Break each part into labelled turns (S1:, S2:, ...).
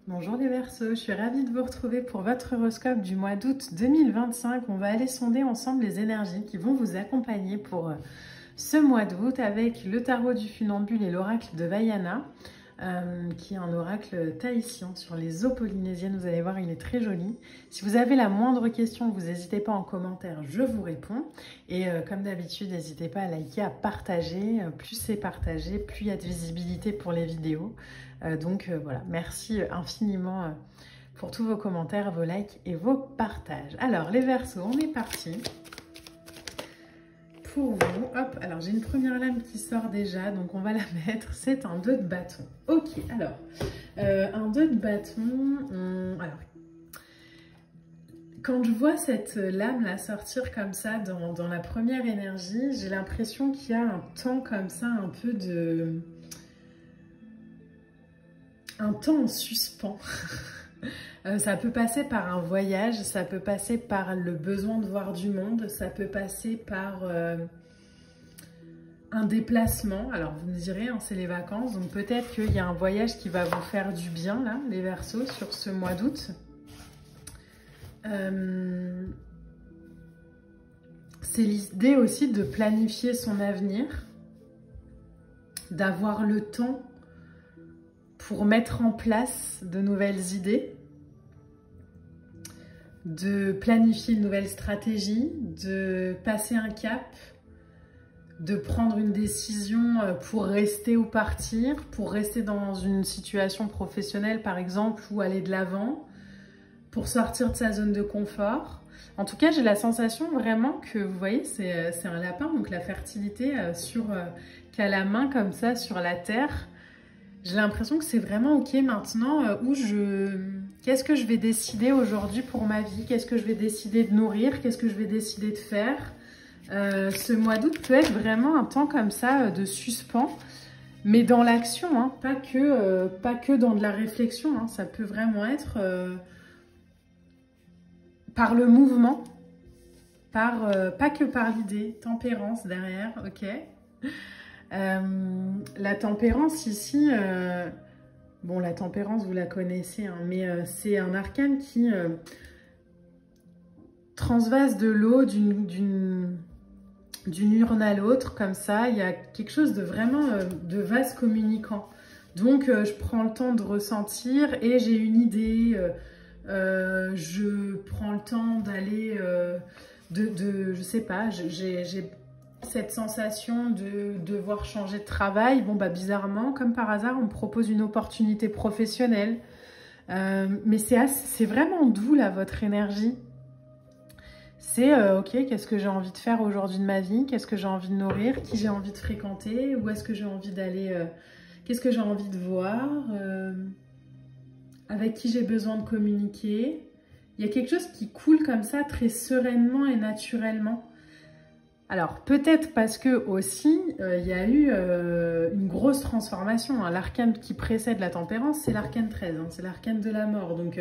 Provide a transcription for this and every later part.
S1: Bonjour les Verseaux, je suis ravie de vous retrouver pour votre horoscope du mois d'août 2025. On va aller sonder ensemble les énergies qui vont vous accompagner pour ce mois d'août avec le tarot du funambule et l'oracle de Vaiana, qui est un oracle tahitien sur les eaux polynésiennes. Vous allez voir, il est très joli. Si vous avez la moindre question, vous n'hésitez pas en commentaire, je vous réponds. Et comme d'habitude, n'hésitez pas à liker, à partager. Plus c'est partagé, plus il y a de visibilité pour les vidéos. Donc voilà, merci infiniment pour tous vos commentaires, vos likes et vos partages. Alors les Verseaux, on est parti. Pour vous, hop, alors j'ai une première lame qui sort déjà, donc on va la mettre, c'est un 2 de bâton. Ok, alors, un 2 de bâton, alors, quand je vois cette lame-là sortir comme ça dans la première énergie, j'ai l'impression qu'il y a un temps comme ça, un peu de... un temps en suspens. Ça peut passer par un voyage, ça peut passer par le besoin de voir du monde, ça peut passer par un déplacement. Alors vous me direz, hein, c'est les vacances, donc peut-être qu'il y a un voyage qui va vous faire du bien, là, les Verseaux, sur ce mois d'août. C'est l'idée aussi de planifier son avenir, d'avoir le temps pour mettre en place de nouvelles idées, de planifier une nouvelle stratégie, de passer un cap, de prendre une décision pour rester ou partir, pour rester dans une situation professionnelle par exemple ou aller de l'avant, pour sortir de sa zone de confort. En tout cas, j'ai la sensation vraiment que, vous voyez, c'est un lapin, donc la fertilité qui a la main comme ça sur la terre. J'ai l'impression que c'est vraiment ok maintenant qu'est-ce que je vais décider aujourd'hui pour ma vie? Qu'est-ce que je vais décider de nourrir? Qu'est-ce que je vais décider de faire? Ce mois d'août peut être vraiment un temps comme ça de suspens, mais dans l'action, hein, pas que dans de la réflexion. Hein, ça peut vraiment être par le mouvement, pas que par l'idée. Tempérance derrière, ok. La tempérance ici, bon la tempérance vous la connaissez, hein, mais c'est un arcane qui transvase de l'eau d'une urne à l'autre, comme ça, il y a quelque chose de vraiment de vase communicant. Donc je prends le temps de ressentir et j'ai une idée, je prends le temps d'aller, je sais pas, j'ai cette sensation de devoir changer de travail. Bon bah bizarrement, comme par hasard, on me propose une opportunité professionnelle. Mais c'est vraiment doux là, votre énergie. C'est ok, qu'est-ce que j'ai envie de faire aujourd'hui de ma vie? Qu'est-ce que j'ai envie de nourrir? Qui j'ai envie de fréquenter? Où est-ce que j'ai envie d'aller? Qu'est-ce que j'ai envie de voir? Avec qui j'ai besoin de communiquer? Il y a quelque chose qui coule comme ça, très sereinement et naturellement. Alors, peut-être parce que aussi, il y a eu une grosse transformation. Hein. L'arcane qui précède la tempérance, c'est l'arcane 13, hein, c'est l'arcane de la mort. Donc,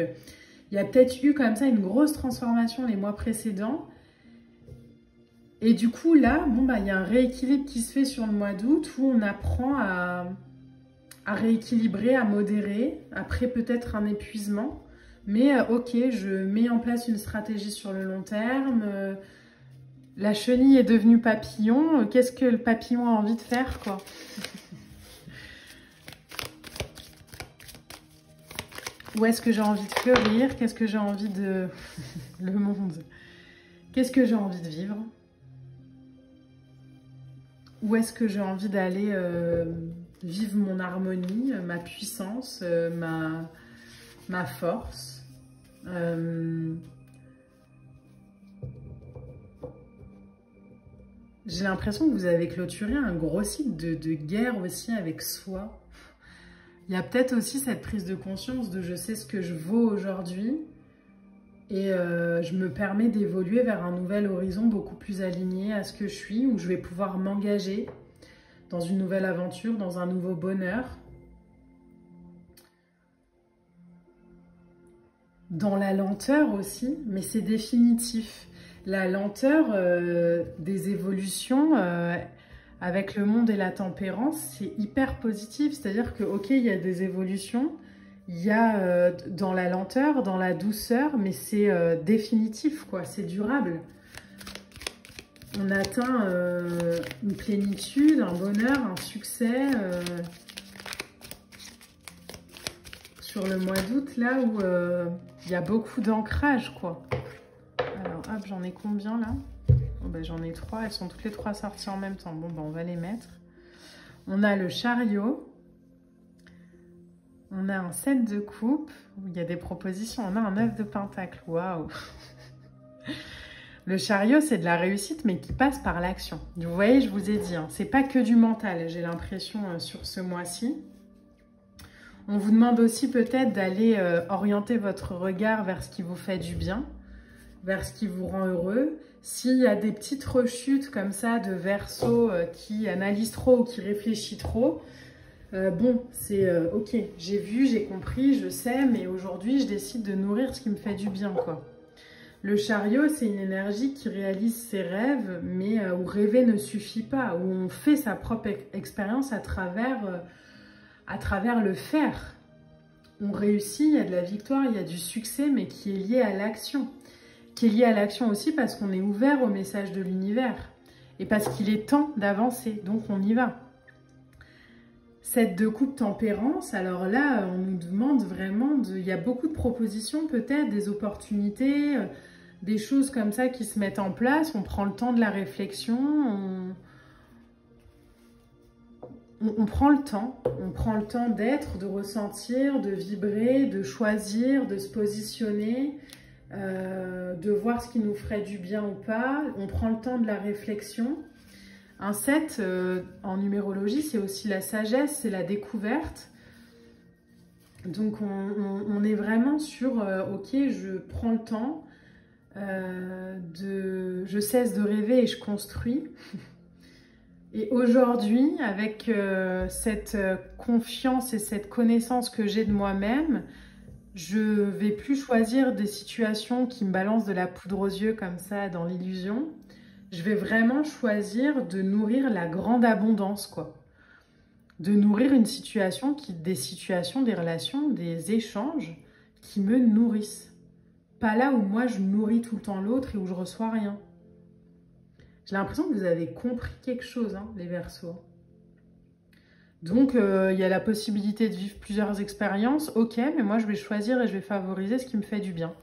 S1: il y a peut-être eu comme ça une grosse transformation les mois précédents. Et du coup, là, bon, bah, il y a un rééquilibre qui se fait sur le mois d'août où on apprend à rééquilibrer, à modérer, après peut-être un épuisement. Mais ok, je mets en place une stratégie sur le long terme. La chenille est devenue papillon. Qu'est-ce que le papillon a envie de faire, quoi? Où est-ce que j'ai envie de fleurir? Qu'est-ce que j'ai envie de... le monde. Qu'est-ce que j'ai envie de vivre? Où est-ce que j'ai envie d'aller vivre mon harmonie, ma puissance, ma force? J'ai l'impression que vous avez clôturé un gros cycle de guerre aussi avec soi. Il y a peut-être aussi cette prise de conscience de je sais ce que je vaux aujourd'hui et je me permets d'évoluer vers un nouvel horizon beaucoup plus aligné à ce que je suis, où je vais pouvoir m'engager dans une nouvelle aventure, dans un nouveau bonheur. Dans la lenteur aussi, mais c'est définitif. La lenteur des évolutions avec le monde et la tempérance, c'est hyper positif. C'est-à-dire que, ok, il y a des évolutions, Il y a dans la lenteur, dans la douceur, mais c'est définitif, quoi. C'est durable. On atteint une plénitude, un bonheur, un succès sur le mois d'août, là où il y a beaucoup d'ancrage, quoi. Alors, hop, j'en ai combien, là? Bon, ben, j'en ai 3, elles sont toutes les 3 sorties en même temps. Bon, ben, on va les mettre. On a le chariot. On a un 7 de coupe. Il y a des propositions. On a un 9 de pentacle. Waouh! Le chariot, c'est de la réussite, mais qui passe par l'action. Vous voyez, je vous ai dit, hein, c'est pas que du mental, j'ai l'impression, sur ce mois-ci. On vous demande aussi peut-être d'aller orienter votre regard vers ce qui vous fait du bien, vers ce qui vous rend heureux. S'il y a des petites rechutes comme ça de Verseau qui analyse trop ou qui réfléchit trop, bon, c'est ok, j'ai vu, j'ai compris, je sais, mais aujourd'hui, je décide de nourrir ce qui me fait du bien, quoi. Le chariot, c'est une énergie qui réalise ses rêves, mais où rêver ne suffit pas, où on fait sa propre expérience à travers le faire. On réussit, il y a de la victoire, il y a du succès, mais qui est lié à l'action. Qui est lié à l'action aussi parce qu'on est ouvert au message de l'univers. Et parce qu'il est temps d'avancer, donc on y va. 7 de coupe tempérance, alors là, on nous demande vraiment de... Il y a beaucoup de propositions peut-être, des opportunités... des choses comme ça qui se mettent en place, on prend le temps de la réflexion, on prend le temps d'être, de ressentir, de vibrer, de choisir, de se positionner, de voir ce qui nous ferait du bien ou pas, on prend le temps de la réflexion. Un 7, en numérologie, c'est aussi la sagesse, c'est la découverte. Donc on est vraiment sur, ok, je prends le temps, je cesse de rêver et je construis. Et aujourd'hui, avec cette confiance et cette connaissance que j'ai de moi-même, je vais plus choisir des situations qui me balancent de la poudre aux yeux comme ça dans l'illusion. Je vais vraiment choisir de nourrir la grande abondance, quoi. De nourrir une situation, des situations, des relations, des échanges qui me nourrissent. Pas là où moi je nourris tout le temps l'autre et où je reçois rien. J'ai l'impression que vous avez compris quelque chose, hein, les Verseaux. Donc il y a la possibilité de vivre plusieurs expériences, ok, mais moi je vais choisir et je vais favoriser ce qui me fait du bien.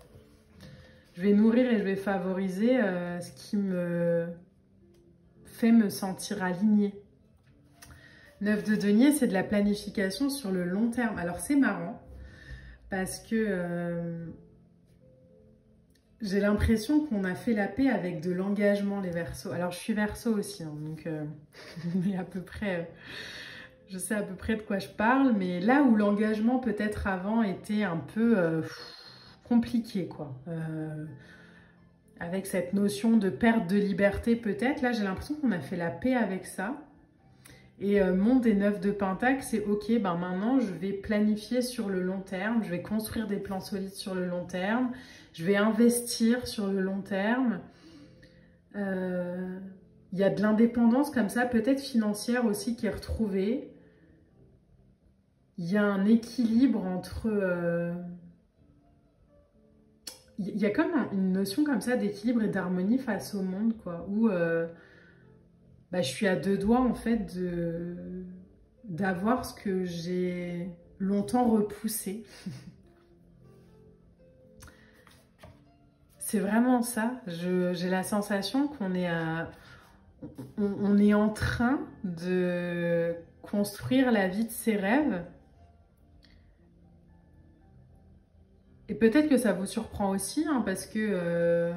S1: Je vais nourrir et je vais favoriser ce qui me fait me sentir alignée. 9 de denier, c'est de la planification sur le long terme. Alors c'est marrant parce que... j'ai l'impression qu'on a fait la paix avec de l'engagement, les Verseaux. Alors, je suis Verseau aussi, hein, donc mais à peu près, je sais à peu près de quoi je parle. Mais là où l'engagement, peut-être avant, était un peu compliqué, quoi. Avec cette notion de perte de liberté, peut-être. Là, j'ai l'impression qu'on a fait la paix avec ça. Et mon des 9 de Pentacle, c'est ok, ben maintenant, je vais planifier sur le long terme. Je vais construire des plans solides sur le long terme. Je vais investir sur le long terme. Il y a de l'indépendance comme ça, peut-être financière aussi, qui est retrouvée. Il y a un équilibre entre... il y a comme une notion comme ça d'équilibre et d'harmonie face au monde, quoi. Où bah, je suis à deux doigts, en fait, d'avoir ce que j'ai longtemps repoussé. C'est vraiment ça. J'ai la sensation qu'on est on est en train de construire la vie de ses rêves. Et peut-être que ça vous surprend aussi, hein, parce que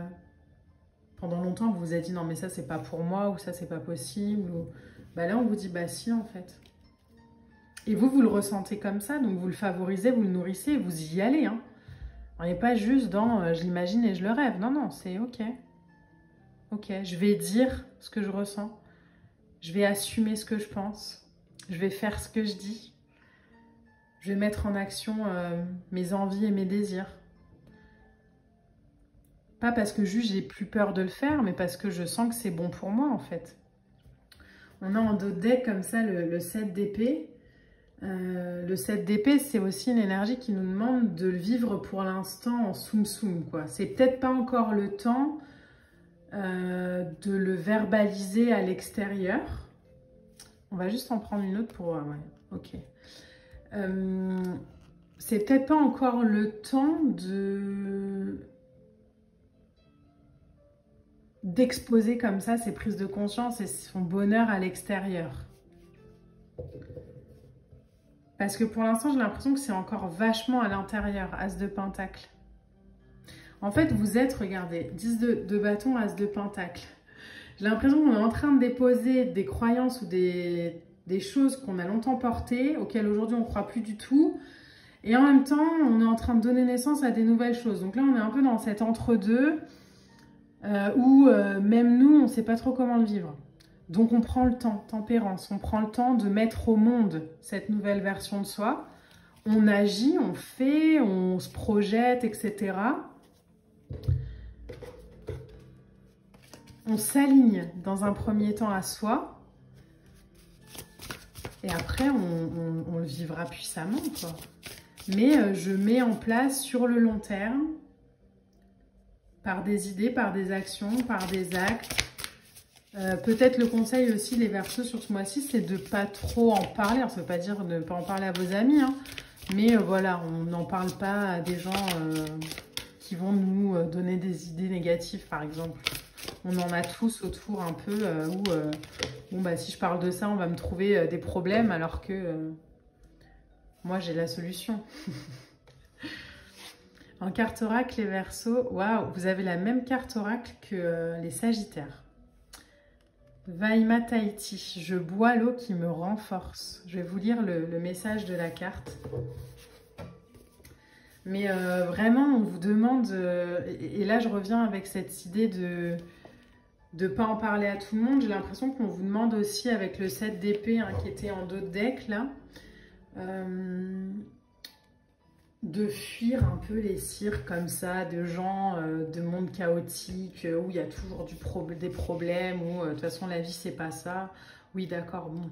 S1: pendant longtemps, vous vous êtes dit non mais ça c'est pas pour moi, ou ça c'est pas possible. Ou... Bah là on vous dit bah si en fait. Et vous le ressentez comme ça, donc vous le favorisez, vous le nourrissez, vous y allez, hein. On n'est pas juste dans je l'imagine et je le rêve. Non, non, c'est ok. Ok, je vais dire ce que je ressens. Je vais assumer ce que je pense. Je vais faire ce que je dis. Je vais mettre en action mes envies et mes désirs. Pas parce que juste j'ai plus peur de le faire, mais parce que je sens que c'est bon pour moi en fait. On a en dos de deck comme ça le 7 d'épée. Le 7 d'épée, c'est aussi une énergie qui nous demande de le vivre pour l'instant en soum-soum, quoi. C'est peut-être pas encore le temps de le verbaliser à l'extérieur. On va juste en prendre une autre pour... ouais, ok. C'est peut-être pas encore le temps d'exposer comme ça ses prises de conscience et son bonheur à l'extérieur. Parce que pour l'instant, j'ai l'impression que c'est encore vachement à l'intérieur, As de Pentacle. En fait, vous êtes, regardez, 10 de bâton, As de Pentacle. J'ai l'impression qu'on est en train de déposer des croyances ou des choses qu'on a longtemps portées, auxquelles aujourd'hui on ne croit plus du tout. Et en même temps, on est en train de donner naissance à des nouvelles choses. Donc là, on est un peu dans cet entre-deux où même nous, on ne sait pas trop comment le vivre. Donc on prend le temps, tempérance, on prend le temps de mettre au monde cette nouvelle version de soi. On agit, on fait, on se projette, etc. On s'aligne dans un premier temps à soi. Et après, on le vivra puissamment, quoi. Mais je mets en place sur le long terme, par des idées, par des actions, par des actes. Peut-être le conseil aussi, les Verseaux, sur ce mois-ci, c'est de ne pas trop en parler. Alors, ça ne veut pas dire de ne pas en parler à vos amis, hein, mais voilà, on n'en parle pas à des gens qui vont nous donner des idées négatives, par exemple. On en a tous autour un peu où, bon, bah, si je parle de ça, on va me trouver des problèmes, alors que moi, j'ai la solution. En carte oracle, les Verseaux, waouh, vous avez la même carte oracle que les Sagittaires. Vaima Tahiti, je bois l'eau qui me renforce. Je vais vous lire le message de la carte. Mais vraiment, on vous demande, et là je reviens avec cette idée de ne pas en parler à tout le monde. J'ai l'impression qu'on vous demande aussi avec le 7 d'épée hein, qui était en dos de deck là, de fuir un peu les cirques comme ça, de gens, de monde chaotique, où il y a toujours des problèmes, où de toute façon la vie c'est pas ça. Oui d'accord, bon,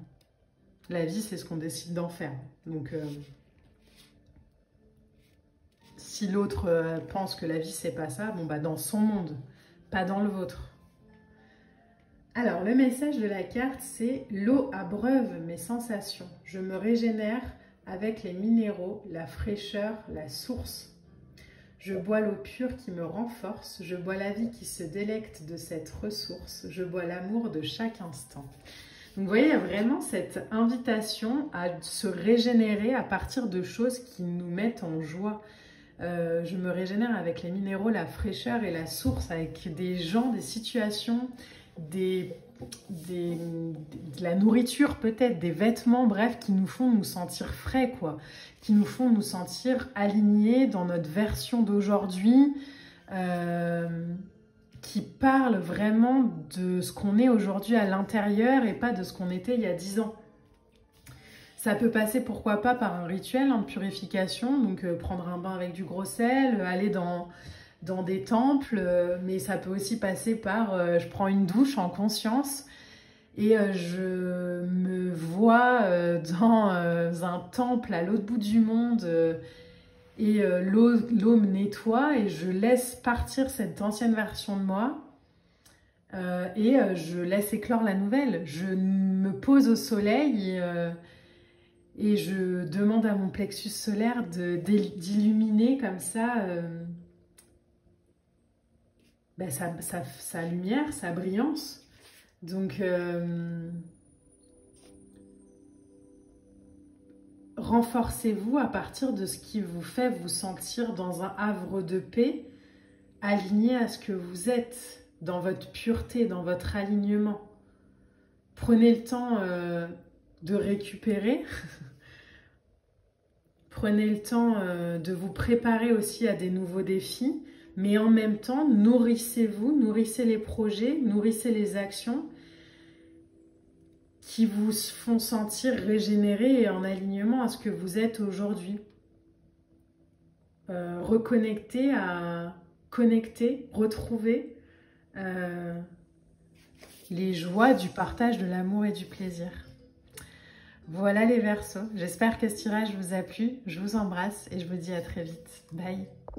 S1: la vie c'est ce qu'on décide d'en faire. Donc si l'autre pense que la vie c'est pas ça, bon bah dans son monde, pas dans le vôtre. Alors le message de la carte c'est: l'eau abreuve mes sensations, je me régénère avec les minéraux, la fraîcheur, la source. Je bois l'eau pure qui me renforce, je bois la vie qui se délecte de cette ressource, je bois l'amour de chaque instant. Donc vous voyez, il y a vraiment cette invitation à se régénérer à partir de choses qui nous mettent en joie. Je me régénère avec les minéraux, la fraîcheur et la source, avec des gens, des situations, de la nourriture peut-être, des vêtements, bref, qui nous font nous sentir frais, quoi, qui nous font nous sentir alignés dans notre version d'aujourd'hui, qui parlent vraiment de ce qu'on est aujourd'hui à l'intérieur et pas de ce qu'on était il y a 10 ans. Ça peut passer, pourquoi pas, par un rituel de purification, donc prendre un bain avec du gros sel, aller dans des temples, mais ça peut aussi passer par je prends une douche en conscience et je me vois dans un temple à l'autre bout du monde et l'eau me nettoie et je laisse partir cette ancienne version de moi et je laisse éclore la nouvelle. Je me pose au soleil et je demande à mon plexus solaire d'illuminer comme ça sa lumière, sa brillance. Donc, renforcez-vous à partir de ce qui vous fait vous sentir dans un havre de paix, aligné à ce que vous êtes, dans votre pureté, dans votre alignement. Prenez le temps de récupérer. Prenez le temps de vous préparer aussi à des nouveaux défis. Mais en même temps, nourrissez-vous, nourrissez les projets, nourrissez les actions qui vous font sentir régénérés et en alignement à ce que vous êtes aujourd'hui. Reconnecter à connecter, retrouver les joies du partage de l'amour et du plaisir. Voilà les Verseaux. J'espère que ce tirage vous a plu. Je vous embrasse et je vous dis à très vite. Bye.